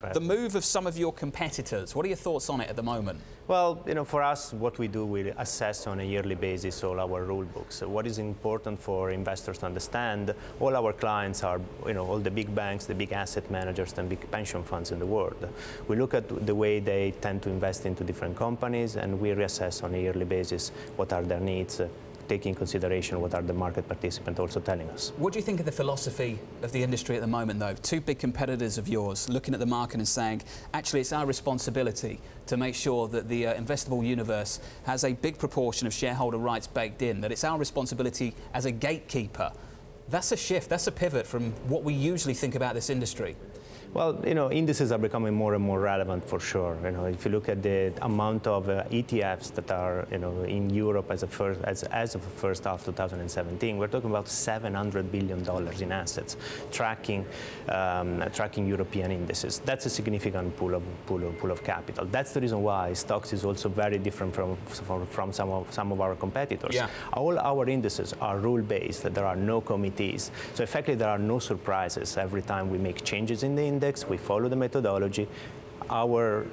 The move of some of your competitors, what are your thoughts on it at the moment? Well, for us, what we do, we assess on a yearly basis all our rule books. So what is important for investors to understand, all our clients are, all the big banks, the big asset managers, and big pension funds in the world. We look at the way they tend to invest into different companies, and we reassess on a yearly basis what are their needs, taking into consideration what are the market participants also telling us. What do you think of the philosophy of the industry at the moment, though? Two big competitors of yours looking at the market and saying, actually, it's our responsibility to make sure that the investable universe has a big proportion of shareholder rights baked in, that it's our responsibility as a gatekeeper. That's a shift, that's a pivot from what we usually think about this industry. Well, indices are becoming more and more relevant for sure. If you look at the amount of ETFs that are, in Europe as of the first half of 2017, we're talking about $700 billion in assets tracking European indices. That's a significant pool of capital. That's the reason why Stoxx is also very different from some of our competitors. Yeah. All our indices are rule-based. There are no committees. So effectively, there are no surprises every time we make changes in the index. We follow the methodology. Our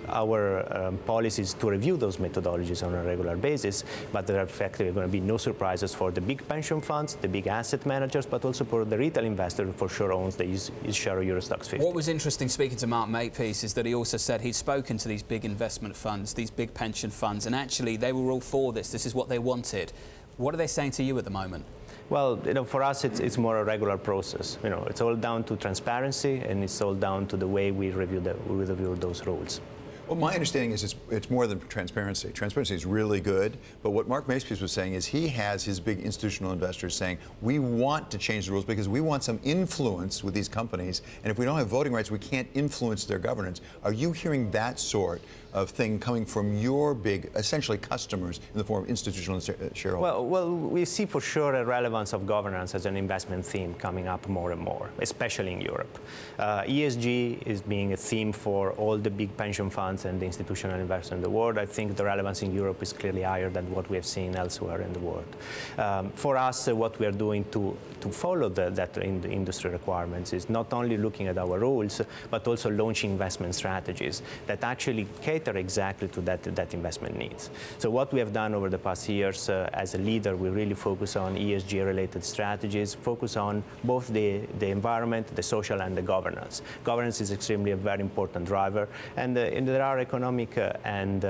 policy is to review those methodologies on a regular basis, but there are effectively going to be no surprises for the big pension funds, the big asset managers, but also for the retail investor who for sure owns his share of Euro Stoxx 50. What was interesting speaking to Mark Makepeace is that he also said he'd spoken to these big investment funds, these big pension funds, and actually they were all for this. This is what they wanted. What are they saying to you at the moment? Well, for us, it's more a regular process. It's all down to transparency, and it's all down to the way we review those rules. Well, my understanding is it's more than transparency. Transparency is really good, but what Mark Makepeace was saying is he has his big institutional investors saying, we want to change the rules because we want some influence with these companies, and if we don't have voting rights, we can't influence their governance. Are you hearing that sort of thing coming from your big, essentially customers in the form of institutional shareholders? Well, we see for sure a relevance of governance as an investment theme coming up more and more, especially in Europe. ESG is being a theme for all the big pension funds and the institutional investors in the world. I think the relevance in Europe is clearly higher than what we have seen elsewhere in the world. For us, what we are doing to follow that in the industry requirements is not only looking at our rules, but also launching investment strategies that actually cater exactly to that investment needs. So what we have done over the past years as a leader, we really focus on ESG-related strategies, focus on both the environment, the social, and the governance. Governance is extremely a very important driver, and there are economic and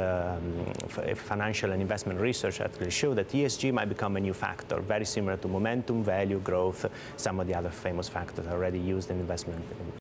financial and investment research that will show that ESG might become a new factor, very similar to momentum, value, growth, some of the other famous factors already used in investment